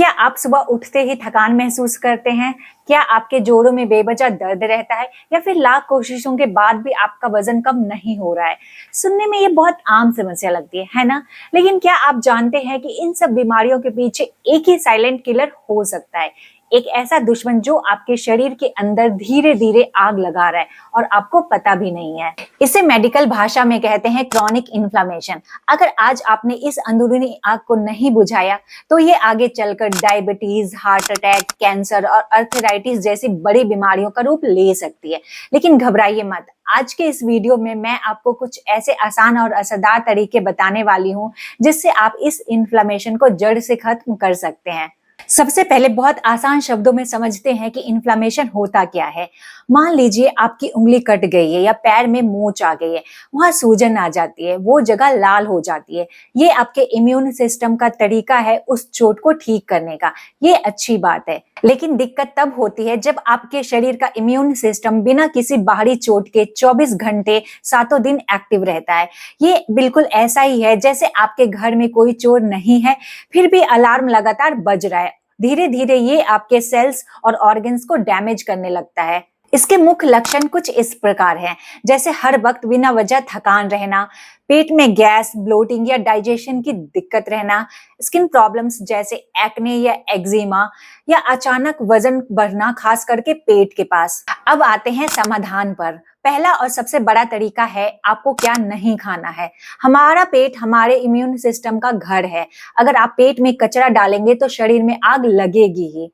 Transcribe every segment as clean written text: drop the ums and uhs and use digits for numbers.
क्या आप सुबह उठते ही थकान महसूस करते हैं? क्या आपके जोड़ों में बेवजह दर्द रहता है या फिर लाख कोशिशों के बाद भी आपका वजन कम नहीं हो रहा है? सुनने में ये बहुत आम समस्या लगती है ना? लेकिन क्या आप जानते हैं कि इन सब बीमारियों के पीछे एक ही साइलेंट किलर हो सकता है? एक ऐसा दुश्मन जो आपके शरीर के अंदर धीरे धीरे आग लगा रहा है और आपको पता भी नहीं है। इसे मेडिकल भाषा में कहते हैं क्रॉनिक इन्फ्लामेशन। अगर आज आपने इस अंदरूनी आग को नहीं बुझाया तो ये आगे चलकर डायबिटीज, हार्ट अटैक, कैंसर और अर्थराइटिस जैसी बड़ी बीमारियों का रूप ले सकती है। लेकिन घबराइए मत, आज के इस वीडियो में मैं आपको कुछ ऐसे आसान और असरदार तरीके बताने वाली हूँ जिससे आप इस इन्फ्लामेशन को जड़ से खत्म कर सकते हैं। सबसे पहले बहुत आसान शब्दों में समझते हैं कि इन्फ्लामेशन होता क्या है। मान लीजिए आपकी उंगली कट गई है या पैर में मोच आ गई है, वहां सूजन आ जाती है, वो जगह लाल हो जाती है। ये आपके इम्यून सिस्टम का तरीका है उस चोट को ठीक करने का। ये अच्छी बात है, लेकिन दिक्कत तब होती है जब आपके शरीर का इम्यून सिस्टम बिना किसी बाहरी चोट के 24 घंटे सातों दिन एक्टिव रहता है। ये बिल्कुल ऐसा ही है जैसे आपके घर में कोई चोर नहीं है फिर भी अलार्म लगातार बज रहा है। धीरे धीरे ये आपके सेल्स और ऑर्गन्स को डैमेज करने लगता है। इसके मुख्य लक्षण कुछ इस प्रकार हैं, जैसे हर वक्त बिना वजह थकान रहना, पेट में गैस, ब्लोटिंग या डाइजेशन की दिक्कत रहना, स्किन प्रॉब्लम्स जैसे एक्ने या एक्जिमा, या अचानक वजन बढ़ना, खास करके पेट के पास। अब आते हैं समाधान पर। पहला और सबसे बड़ा तरीका है आपको क्या नहीं खाना है। हमारा पेट हमारे इम्यून सिस्टम का घर है। अगर आप पेट में कचरा डालेंगे तो शरीर में आग लगेगी ही।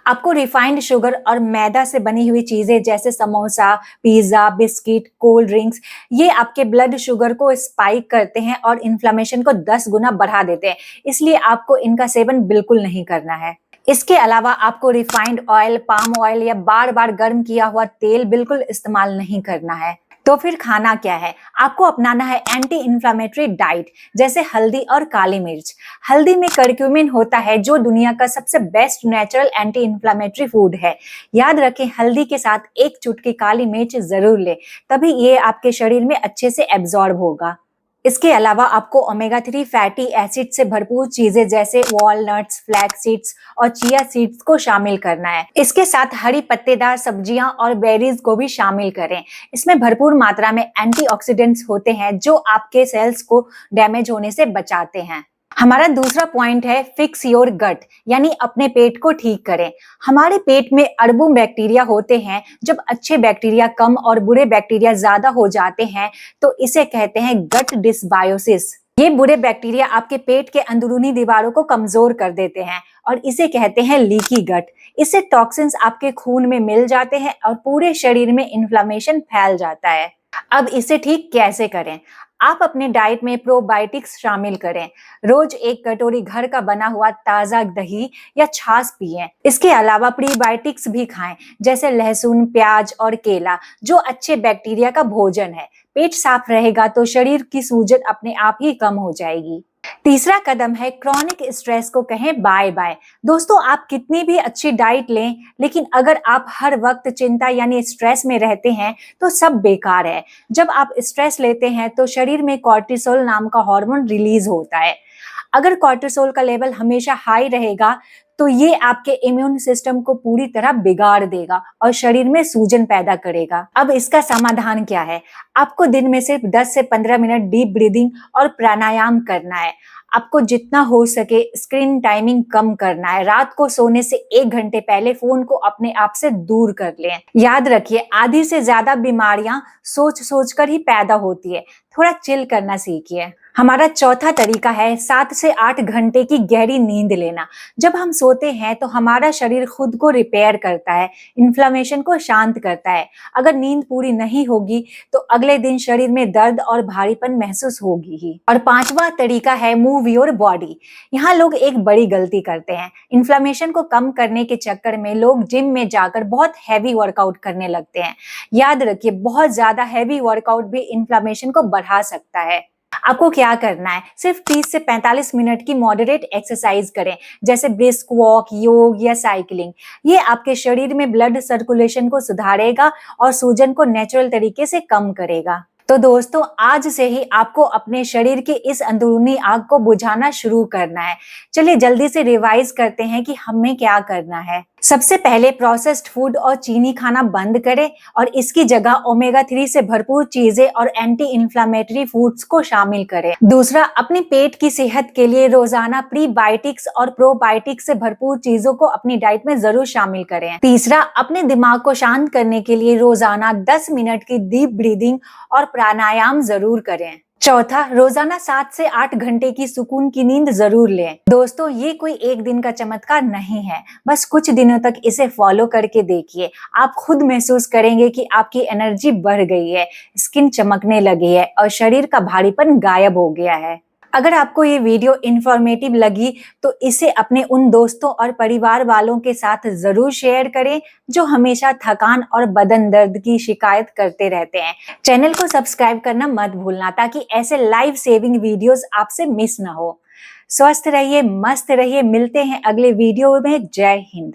आपको रिफाइंड शुगर और मैदा से बनी हुई चीजें जैसे samosa, pizza, biscuit, cold drinks, ये आपके ब्लड शुगर को स्पाइक करते हैं और इन्फ्लेमेशन को 10 गुना बढ़ा देते हैं। इसलिए आपको इनका सेवन बिल्कुल नहीं करना है। इसके अलावा आपको रिफाइंड ऑयल, पाम ऑयल या बार बार गर्म किया हुआ तेल बिल्कुल इस्तेमाल नहीं करना है। तो फिर खाना क्या है? आपको अपनाना है एंटी इंफ्लेमेटरी डाइट, जैसे हल्दी और काली मिर्च। हल्दी में करक्यूमिन होता है जो दुनिया का सबसे best natural anti inflammatory food है। याद रखें, हल्दी के साथ एक चुटकी काली मिर्च जरूर ले, तभी ये आपके शरीर में अच्छे से एब्जॉर्ब होगा। इसके अलावा आपको ओमेगा 3 फैटी एसिड से भरपूर चीजें जैसे वॉलनट्स, फ्लैक्स सीड्स और चिया सीड्स को शामिल करना है। इसके साथ हरी पत्तेदार सब्जियां और बेरीज को भी शामिल करें। इसमें भरपूर मात्रा में एंटीऑक्सीडेंट्स होते हैं जो आपके सेल्स को डैमेज होने से बचाते हैं। हमारा दूसरा पॉइंट है फिक्स योर गट, यानी अपने पेट को ठीक करें। हमारे पेट में अरबों बैक्टीरिया होते हैं। जब अच्छे बैक्टीरिया कम और बुरे बैक्टीरिया ज्यादा हो जाते हैं तो इसे कहते हैं गट डिसबायोसिस। ये बुरे बैक्टीरिया आपके पेट के अंदरूनी दीवारों को कमजोर कर देते हैं और इसे कहते हैं लीकी गट। इससे टॉक्सिन्स आपके खून में मिल जाते हैं और पूरे शरीर में इन्फ्लेमेशन फैल जाता है। अब इसे ठीक कैसे करें? आप अपने डाइट में प्रोबायोटिक्स शामिल करें। रोज एक कटोरी घर का बना हुआ ताजा दही या छाछ पिएं। इसके अलावा प्रीबायोटिक्स भी खाएं, जैसे लहसुन, प्याज और केला, जो अच्छे बैक्टीरिया का भोजन है। पेट साफ रहेगा तो शरीर की सूजन अपने आप ही कम हो जाएगी। तीसरा कदम है क्रॉनिक स्ट्रेस को कहें बाय बाय। दोस्तों, आप कितनी भी अच्छी डाइट लें, लेकिन अगर आप हर वक्त चिंता यानी स्ट्रेस में रहते हैं तो सब बेकार है। जब आप स्ट्रेस लेते हैं तो शरीर में कॉर्टिसोल नाम का हार्मोन रिलीज होता है। अगर कॉर्टिसोल का लेवल हमेशा हाई रहेगा तो ये आपके इम्यून सिस्टम को पूरी तरह बिगाड़ देगा और शरीर में सूजन पैदा करेगा। अब इसका समाधान क्या है? आपको दिन में सिर्फ 10 से 15 मिनट डीप ब्रीदिंग और प्राणायाम करना है। आपको जितना हो सके स्क्रीन टाइमिंग कम करना है। रात को सोने से 1 घंटे पहले फोन को अपने आप से दूर कर लें। याद रखिए, आधी से ज्यादा बीमारियां सोच सोच कर ही पैदा होती है। थोड़ा चिल करना सीखिए। हमारा चौथा तरीका है 7 से 8 घंटे की गहरी नींद लेना। जब हम सोते हैं तो हमारा शरीर खुद को रिपेयर करता है, इन्फ्लेमेशन को शांत करता है। अगर नींद पूरी नहीं होगी तो अगले दिन शरीर में दर्द और भारीपन महसूस होगी ही। और पांचवा तरीका है मूव योर बॉडी। यहाँ लोग एक बड़ी गलती करते हैं। इन्फ्लेमेशन को कम करने के चक्कर में लोग जिम में जाकर बहुत हैवी वर्कआउट करने लगते हैं। याद रखिए, बहुत ज्यादा हैवी वर्कआउट भी इन्फ्लेमेशन को बढ़ा सकता है। आपको क्या करना है? सिर्फ 30 से 45 मिनट की मॉडरेट एक्सरसाइज करें, जैसे ब्रिस्क वॉक, योग या साइकिलिंग। ये आपके शरीर में ब्लड सर्कुलेशन को सुधारेगा और सूजन को नेचुरल तरीके से कम करेगा। तो दोस्तों आज से ही आपको अपने शरीर की इस अंदरूनी आग को बुझाना शुरू करना है। चलिए जल्दी से रिवाइज करते हैं कि हमें क्या करना है। सबसे पहले प्रोसेस्ड फूड और चीनी खाना बंद करें और इसकी जगह ओमेगा 3 से भरपूर चीजें और एंटी इंफ्लेमेटरी फूड्स को शामिल करें। दूसरा, अपने पेट की सेहत के लिए रोजाना प्रीबायोटिक्स और प्रोबायोटिक्स से भरपूर चीजों को अपनी डाइट में जरूर शामिल करें। तीसरा, अपने दिमाग को शांत करने के लिए रोजाना 10 मिनट की डीप ब्रीदिंग और प्राणायाम जरूर करें। चौथा, रोजाना 7 से 8 घंटे की सुकून की नींद जरूर लें। दोस्तों ये कोई एक दिन का चमत्कार नहीं है, बस कुछ दिनों तक इसे फॉलो करके देखिए। आप खुद महसूस करेंगे कि आपकी एनर्जी बढ़ गई है, स्किन चमकने लगी है और शरीर का भारीपन गायब हो गया है। अगर आपको ये वीडियो इंफॉर्मेटिव लगी तो इसे अपने उन दोस्तों और परिवार वालों के साथ जरूर शेयर करें जो हमेशा थकान और बदन दर्द की शिकायत करते रहते हैं। चैनल को सब्सक्राइब करना मत भूलना ताकि ऐसे लाइफ सेविंग वीडियोस आपसे मिस ना हो। स्वस्थ रहिए, मस्त रहिए, मिलते हैं अगले वीडियो में। जय हिंद।